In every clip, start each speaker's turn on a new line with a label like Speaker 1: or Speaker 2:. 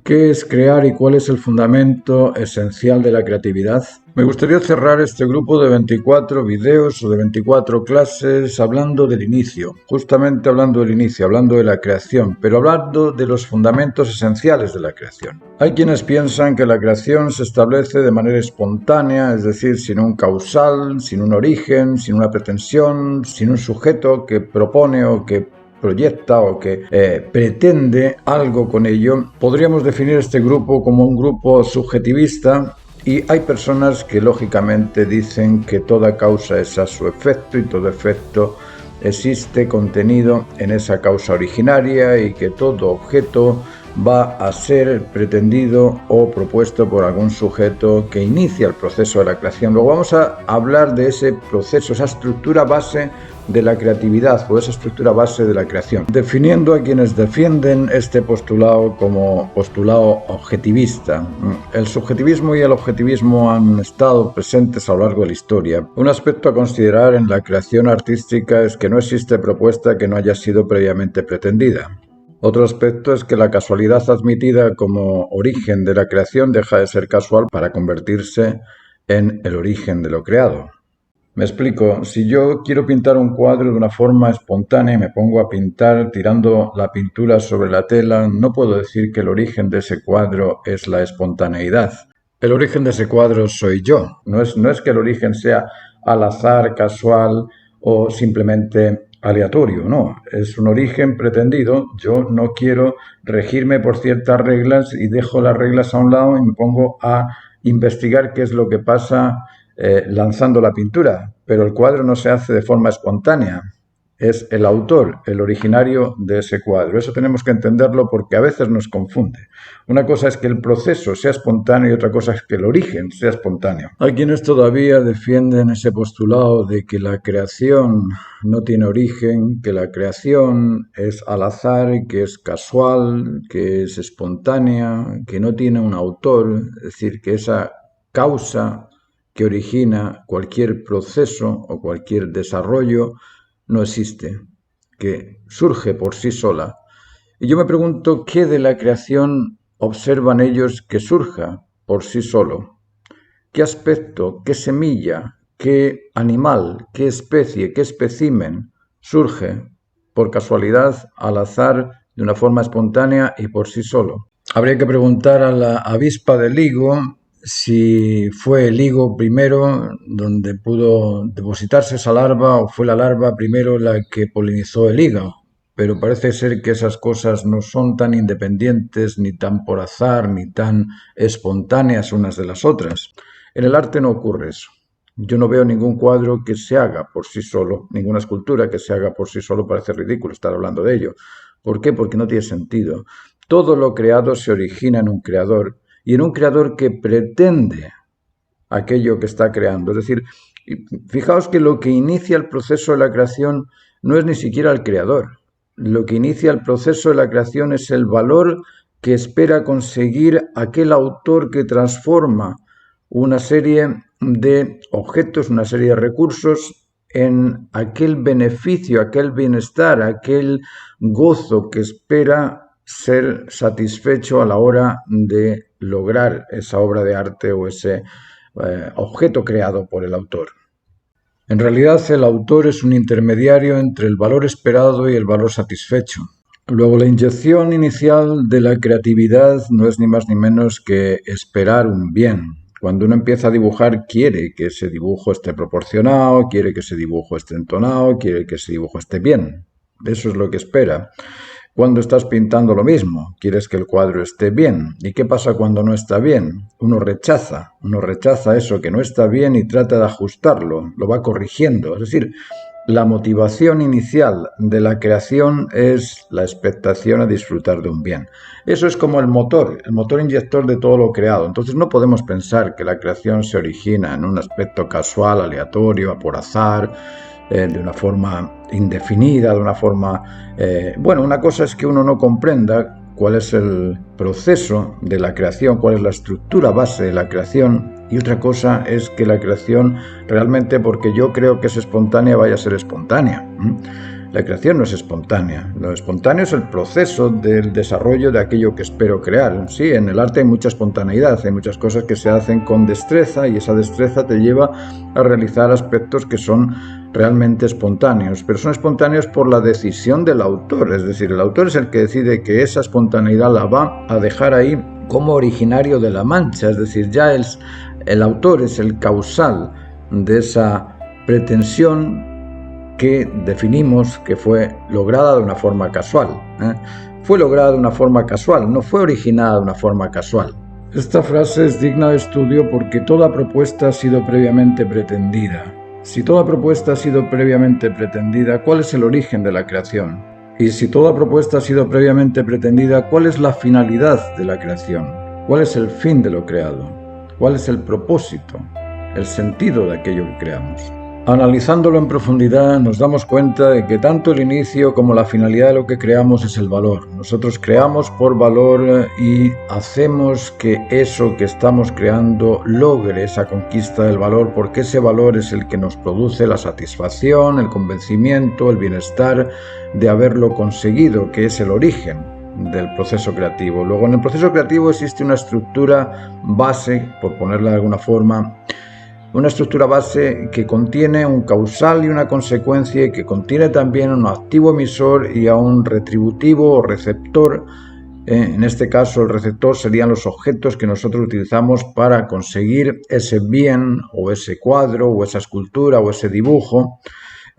Speaker 1: ¿Qué es crear y cuál es el fundamento esencial de la creatividad? Me gustaría cerrar este grupo de 24 videos o de 24 clases hablando del inicio, justamente hablando del inicio, hablando de la creación, pero hablando de los fundamentos esenciales de la creación. Hay quienes piensan que la creación se establece de manera espontánea, es decir, sin un causal, sin un origen, sin una pretensión, sin un sujeto que propone o que proyecta o que pretende algo con ello. Podríamos definir este grupo como un grupo subjetivista y hay personas que lógicamente dicen que toda causa es a su efecto y todo efecto existe contenido en esa causa originaria y que todo objeto va a ser pretendido o propuesto por algún sujeto que inicia el proceso de la creación. Luego vamos a hablar de ese proceso, esa estructura base de la creatividad o esa estructura base de la creación, definiendo a quienes defienden este postulado como postulado objetivista. El subjetivismo y el objetivismo han estado presentes a lo largo de la historia. Un aspecto a considerar en la creación artística es que no existe propuesta que no haya sido previamente pretendida. Otro aspecto es que la casualidad admitida como origen de la creación deja de ser casual para convertirse en el origen de lo creado. Me explico, si yo quiero pintar un cuadro de una forma espontánea y me pongo a pintar tirando la pintura sobre la tela, no puedo decir que el origen de ese cuadro es la espontaneidad. El origen de ese cuadro soy yo, no es que el origen sea al azar, casual o simplemente aleatorio, no, es un origen pretendido. Yo no quiero regirme por ciertas reglas y dejo las reglas a un lado y me pongo a investigar qué es lo que pasa lanzando la pintura, pero el cuadro no se hace de forma espontánea, es el autor, el originario de ese cuadro. Eso tenemos que entenderlo porque a veces nos confunde. Una cosa es que el proceso sea espontáneo y otra cosa es que el origen sea espontáneo. Hay quienes todavía defienden ese postulado de que la creación no tiene origen, que la creación es al azar, que es casual, que es espontánea, que no tiene un autor, es decir, que esa causa que origina cualquier proceso o cualquier desarrollo no existe, que surge por sí sola. Y yo me pregunto, ¿qué de la creación observan ellos que surja por sí solo? ¿Qué aspecto, qué semilla, qué animal, qué especie, qué espécimen surge por casualidad, al azar, de una forma espontánea y por sí solo? Habría que preguntar a la avispa del higo si fue el higo primero donde pudo depositarse esa larva o fue la larva primero la que polinizó el higo. Pero parece ser que esas cosas no son tan independientes, ni tan por azar, ni tan espontáneas unas de las otras. En el arte no ocurre eso. Yo no veo ningún cuadro que se haga por sí solo, ninguna escultura que se haga por sí solo. Parece ridículo estar hablando de ello. ¿Por qué? Porque no tiene sentido. Todo lo creado se origina en un creador y en un creador que pretende aquello que está creando. Es decir, fijaos que lo que inicia el proceso de la creación no es ni siquiera el creador. Lo que inicia el proceso de la creación es el valor que espera conseguir aquel autor que transforma una serie de objetos, una serie de recursos en aquel beneficio, aquel bienestar, aquel gozo que espera ser satisfecho a la hora de lograr esa obra de arte o ese objeto creado por el autor. En realidad, el autor es un intermediario entre el valor esperado y el valor satisfecho. Luego, la inyección inicial de la creatividad no es ni más ni menos que esperar un bien. Cuando uno empieza a dibujar, quiere que ese dibujo esté proporcionado, quiere que ese dibujo esté entonado, quiere que ese dibujo esté bien. Eso es lo que espera. Cuando estás pintando lo mismo, quieres que el cuadro esté bien. ¿Y qué pasa cuando no está bien? Uno rechaza eso que no está bien y trata de ajustarlo, lo va corrigiendo. Es decir, la motivación inicial de la creación es la expectación a disfrutar de un bien. Eso es como el motor inyector de todo lo creado. Entonces no podemos pensar que la creación se origina en un aspecto casual, aleatorio, por azar, de una forma indefinida, de una forma... una cosa es que uno no comprenda cuál es el proceso de la creación, cuál es la estructura base de la creación, y otra cosa es que la creación realmente, porque yo creo que es espontánea, vaya a ser espontánea. La creación no es espontánea. Lo espontáneo es el proceso del desarrollo de aquello que espero crear. Sí, en el arte hay mucha espontaneidad, hay muchas cosas que se hacen con destreza y esa destreza te lleva a realizar aspectos que son realmente espontáneos, pero son espontáneos por la decisión del autor, es decir, el autor es el que decide que esa espontaneidad la va a dejar ahí como originario de la mancha, es decir, ya el autor es el causal de esa pretensión que definimos que fue lograda de una forma casual. Fue lograda de una forma casual, no fue originada de una forma casual. Esta frase es digna de estudio porque toda propuesta ha sido previamente pretendida. Si toda propuesta ha sido previamente pretendida, ¿cuál es el origen de la creación? Y si toda propuesta ha sido previamente pretendida, ¿cuál es la finalidad de la creación? ¿Cuál es el fin de lo creado? ¿Cuál es el propósito, el sentido de aquello que creamos? Analizándolo en profundidad nos damos cuenta de que tanto el inicio como la finalidad de lo que creamos es el valor. Nosotros creamos por valor y hacemos que eso que estamos creando logre esa conquista del valor, porque ese valor es el que nos produce la satisfacción, el convencimiento, el bienestar de haberlo conseguido, que es el origen del proceso creativo. Luego, en el proceso creativo existe una estructura base, por ponerla de alguna forma, una estructura base que contiene un causal y una consecuencia y que contiene también un activo emisor y a un retributivo o receptor. En este caso el receptor serían los objetos que nosotros utilizamos para conseguir ese bien o ese cuadro o esa escultura o ese dibujo.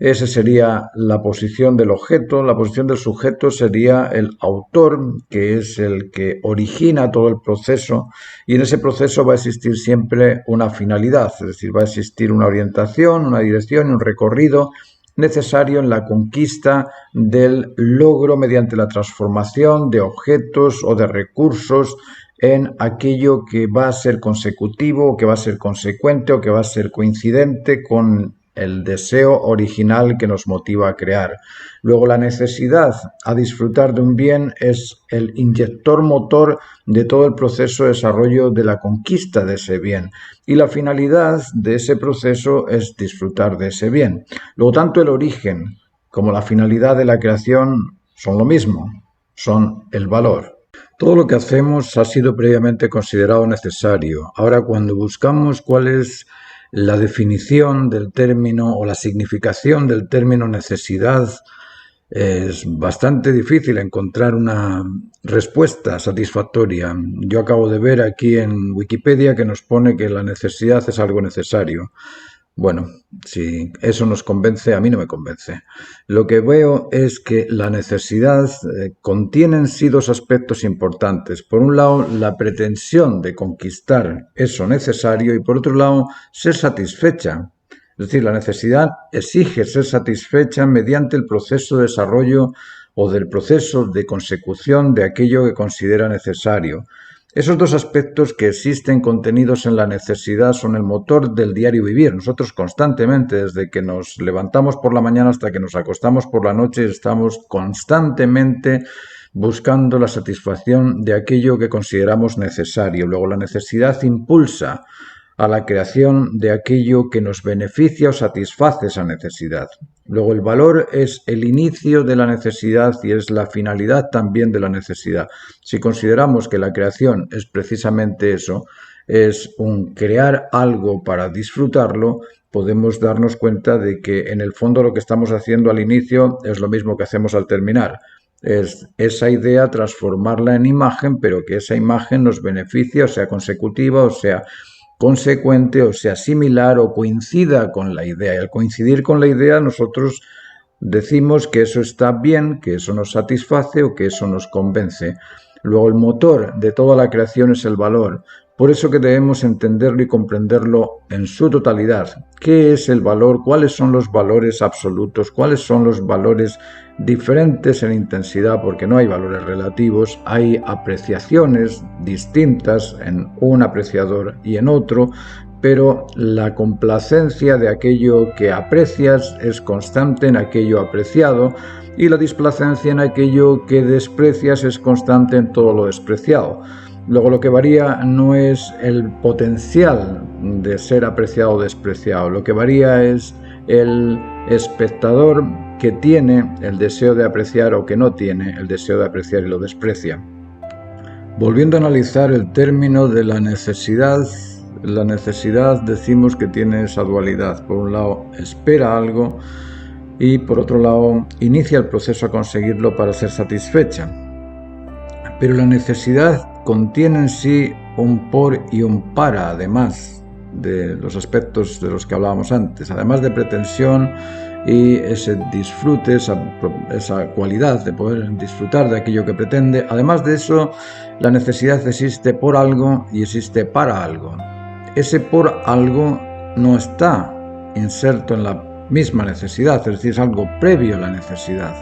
Speaker 1: Esa sería la posición del objeto. La posición del sujeto sería el autor, que es el que origina todo el proceso, y en ese proceso va a existir siempre una finalidad, es decir, va a existir una orientación, una dirección y un recorrido necesario en la conquista del logro mediante la transformación de objetos o de recursos en aquello que va a ser consecutivo, o que va a ser consecuente o que va a ser coincidente con el deseo original que nos motiva a crear. Luego, la necesidad a disfrutar de un bien es el inyector motor de todo el proceso de desarrollo de la conquista de ese bien. Y la finalidad de ese proceso es disfrutar de ese bien. Luego, tanto el origen como la finalidad de la creación son lo mismo, son el valor. Todo lo que hacemos ha sido previamente considerado necesario. Ahora, cuando buscamos cuál es la definición del término o la significación del término necesidad, es bastante difícil encontrar una respuesta satisfactoria. Yo acabo de ver aquí en Wikipedia que nos pone que la necesidad es algo necesario. Bueno, si eso nos convence, a mí no me convence. Lo que veo es que la necesidad contiene en sí dos aspectos importantes. Por un lado, la pretensión de conquistar eso necesario y por otro lado, ser satisfecha. Es decir, la necesidad exige ser satisfecha mediante el proceso de desarrollo o del proceso de consecución de aquello que considera necesario. Esos dos aspectos que existen contenidos en la necesidad son el motor del diario vivir. Nosotros constantemente, desde que nos levantamos por la mañana hasta que nos acostamos por la noche, estamos constantemente buscando la satisfacción de aquello que consideramos necesario. Luego, la necesidad impulsa a la creación de aquello que nos beneficia o satisface esa necesidad. Luego, el valor es el inicio de la necesidad y es la finalidad también de la necesidad. Si consideramos que la creación es precisamente eso, es un crear algo para disfrutarlo, podemos darnos cuenta de que en el fondo lo que estamos haciendo al inicio es lo mismo que hacemos al terminar. Es esa idea transformarla en imagen, pero que esa imagen nos beneficie, o sea consecutiva, o sea consecuente, o sea similar o coincida con la idea. Y al coincidir con la idea nosotros decimos que eso está bien, que eso nos satisface o que eso nos convence. Luego, el motor de toda la creación es el valor. Por eso que debemos entenderlo y comprenderlo en su totalidad. ¿Qué es el valor? ¿Cuáles son los valores absolutos? ¿Cuáles son los valores diferentes en intensidad? Porque no hay valores relativos, hay apreciaciones distintas en un apreciador y en otro, pero la complacencia de aquello que aprecias es constante en aquello apreciado y la displacencia en aquello que desprecias es constante en todo lo despreciado. Luego, lo que varía no es el potencial de ser apreciado o despreciado, lo que varía es el espectador que tiene el deseo de apreciar o que no tiene el deseo de apreciar y lo desprecia. Volviendo a analizar el término de la necesidad decimos que tiene esa dualidad. Por un lado, espera algo y por otro lado, inicia el proceso a conseguirlo para ser satisfecha. Pero la necesidad contiene en sí un por y un para, además de los aspectos de los que hablábamos antes, además de pretensión y ese disfrute, esa cualidad de poder disfrutar de aquello que pretende. Además de eso, la necesidad existe por algo y existe para algo. Ese por algo no está inserto en la misma necesidad, es decir, es algo previo a la necesidad.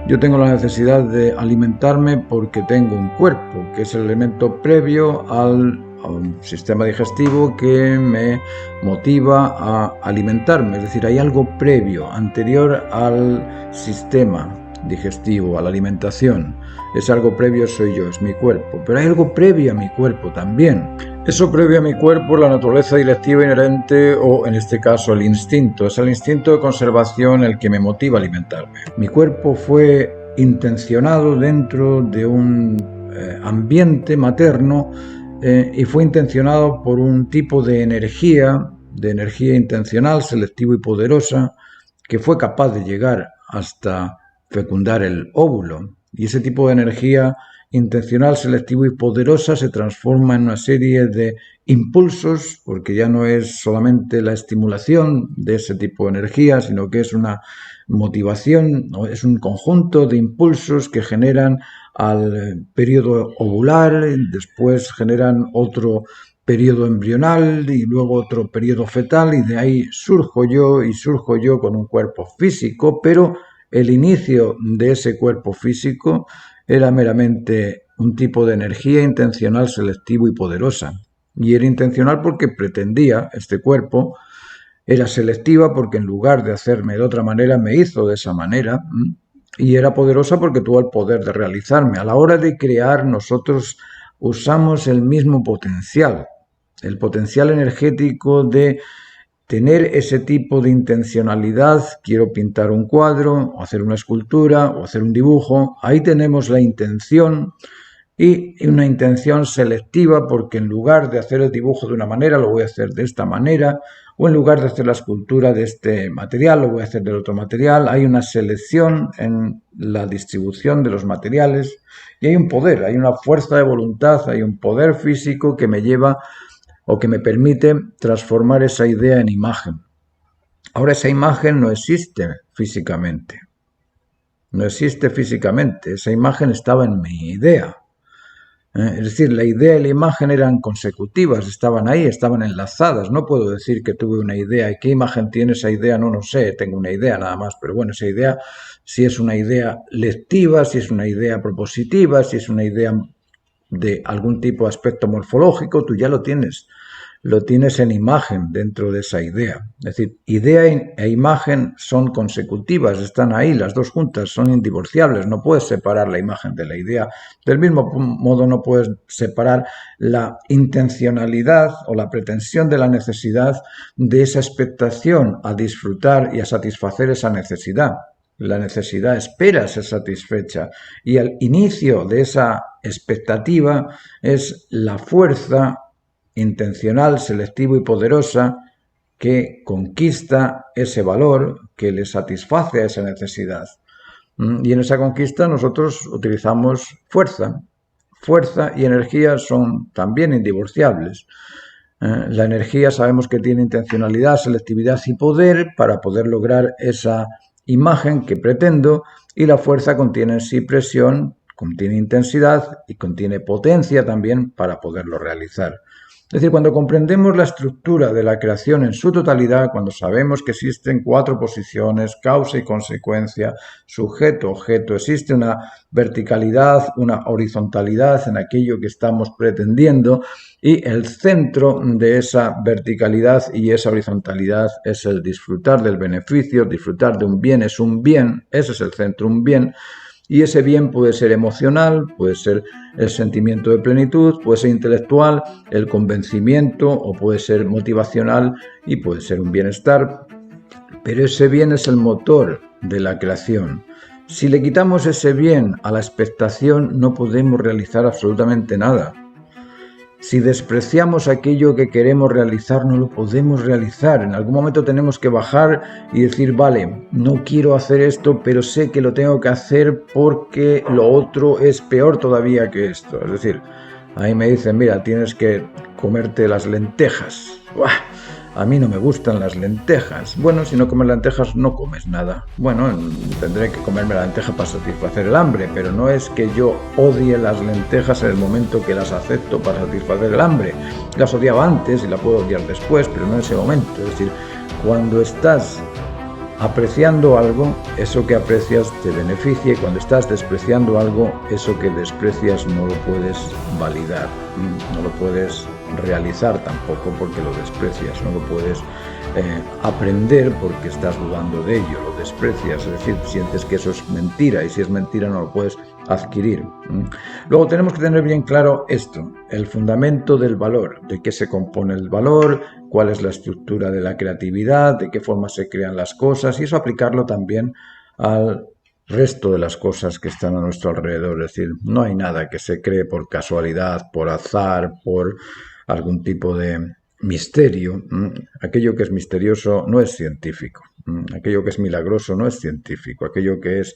Speaker 1: Yo tengo la necesidad de alimentarme porque tengo un cuerpo, que es el elemento previo a un sistema digestivo que me motiva a alimentarme. Es decir, hay algo previo, anterior al sistema digestivo, a la alimentación. Es algo previo, soy yo, es mi cuerpo. Pero hay algo previo a mi cuerpo también. Eso previo a mi cuerpo, la naturaleza directiva inherente o, en este caso, el instinto. Es el instinto de conservación el que me motiva a alimentarme. Mi cuerpo fue intencionado dentro de un ambiente materno y fue intencionado por un tipo de energía intencional, selectiva y poderosa, que fue capaz de llegar hasta fecundar el óvulo. Y ese tipo de energía intencional, selectivo y poderosa se transforma en una serie de impulsos, porque ya no es solamente la estimulación de ese tipo de energía, sino que es una motivación, es un conjunto de impulsos que generan al periodo ovular, después generan otro periodo embrional y luego otro periodo fetal, y de ahí surjo yo con un cuerpo físico, pero el inicio de ese cuerpo físico era meramente un tipo de energía intencional, selectivo y poderosa. Y era intencional porque pretendía este cuerpo, era selectiva porque en lugar de hacerme de otra manera me hizo de esa manera, y era poderosa porque tuvo el poder de realizarme. A la hora de crear, nosotros usamos el mismo potencial, el potencial energético de tener ese tipo de intencionalidad. Quiero pintar un cuadro, o hacer una escultura, o hacer un dibujo. Ahí tenemos la intención, y una intención selectiva, porque en lugar de hacer el dibujo de una manera, lo voy a hacer de esta manera, o en lugar de hacer la escultura de este material, lo voy a hacer del otro material. Hay una selección en la distribución de los materiales, y hay un poder, hay una fuerza de voluntad, hay un poder físico que me lleva o que me permite transformar esa idea en imagen. Ahora, esa imagen no existe físicamente. No existe físicamente. Esa imagen estaba en mi idea. Es decir, la idea y la imagen eran consecutivas, estaban ahí, estaban enlazadas. No puedo decir que tuve una idea. ¿Y qué imagen tiene esa idea? No lo sé, tengo una idea nada más. Pero bueno, esa idea, si es una idea lectiva, si es una idea propositiva, si es una idea de algún tipo de aspecto morfológico, tú ya lo tienes en imagen dentro de esa idea. Es decir, idea e imagen son consecutivas, están ahí las dos juntas, son indivorciables, no puedes separar la imagen de la idea. Del mismo modo no puedes separar la intencionalidad o la pretensión de la necesidad de esa expectación a disfrutar y a satisfacer esa necesidad. La necesidad espera ser satisfecha, y el inicio de esa expectativa es la fuerza intencional, selectivo y poderosa que conquista ese valor, que le satisface a esa necesidad. Y en esa conquista nosotros utilizamos fuerza. Fuerza y energía son también indivorciables. La energía sabemos que tiene intencionalidad, selectividad y poder para poder lograr esa imagen que pretendo, y la fuerza contiene en sí presión, contiene intensidad y contiene potencia también para poderlo realizar. Es decir, cuando comprendemos la estructura de la creación en su totalidad, cuando sabemos que existen 4 posiciones, causa y consecuencia, sujeto, objeto, existe una verticalidad, una horizontalidad en aquello que estamos pretendiendo, y el centro de esa verticalidad y esa horizontalidad es el disfrutar del beneficio. Disfrutar de un bien es un bien, ese es el centro, un bien. Y ese bien puede ser emocional, puede ser el sentimiento de plenitud, puede ser intelectual, el convencimiento, o puede ser motivacional y puede ser un bienestar. pero ese bien es el motor de la creación. Si le quitamos ese bien a la expectación, no podemos realizar absolutamente nada. Si despreciamos aquello que queremos realizar, no lo podemos realizar. En algún momento tenemos que bajar y decir, vale, no quiero hacer esto, pero sé que lo tengo que hacer porque lo otro es peor todavía que esto. Es decir, ahí me dicen, mira, tienes que comerte las lentejas. ¡Buah! A mí no me gustan las lentejas. Bueno, si no comes lentejas no comes nada. Bueno, tendré que comerme la lenteja para satisfacer el hambre, pero no es que yo odie las lentejas en el momento que las acepto para satisfacer el hambre. Las odiaba antes y las puedo odiar después, pero no en ese momento. Es decir, cuando estás apreciando algo, eso que aprecias te beneficia, y cuando estás despreciando algo, eso que desprecias no lo puedes validar, no lo puedes realizar tampoco porque lo desprecias, no lo puedes aprender porque estás dudando de ello, lo desprecias, es decir, sientes que eso es mentira y si es mentira no lo puedes adquirir. Luego tenemos que tener bien claro esto, el fundamento del valor, de qué se compone el valor, cuál es la estructura de la creatividad, de qué forma se crean las cosas y eso aplicarlo también al resto de las cosas que están a nuestro alrededor. Es decir, no hay nada que se cree por casualidad, por azar, por algún tipo de misterio. Aquello que es misterioso no es científico. Aquello que es milagroso no es científico. Aquello que es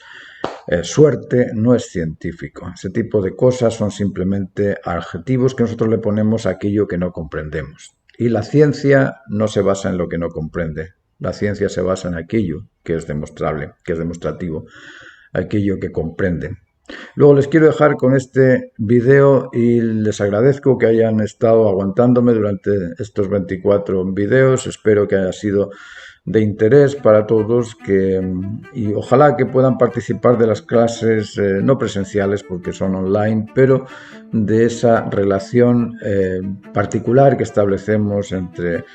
Speaker 1: suerte no es científico. Ese tipo de cosas son simplemente adjetivos que nosotros le ponemos a aquello que no comprendemos. Y la ciencia no se basa en lo que no comprende. La ciencia se basa en aquello que es demostrable, que es demostrativo, aquello que comprende. Luego les quiero dejar con este video y les agradezco que hayan estado aguantándome durante estos 24 videos. Espero que haya sido de interés para todos y ojalá que puedan participar de las clases no presenciales porque son online, pero de esa relación particular que establecemos entre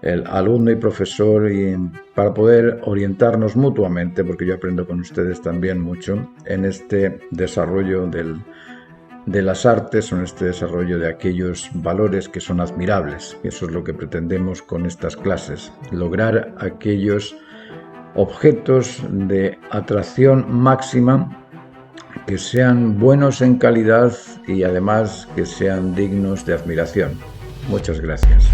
Speaker 1: el alumno y profesor y para poder orientarnos mutuamente, porque yo aprendo con ustedes también mucho en este desarrollo de las artes o en este desarrollo de aquellos valores que son admirables. Eso es lo que pretendemos con estas clases, lograr aquellos objetos de atracción máxima que sean buenos en calidad y además que sean dignos de admiración. Muchas gracias.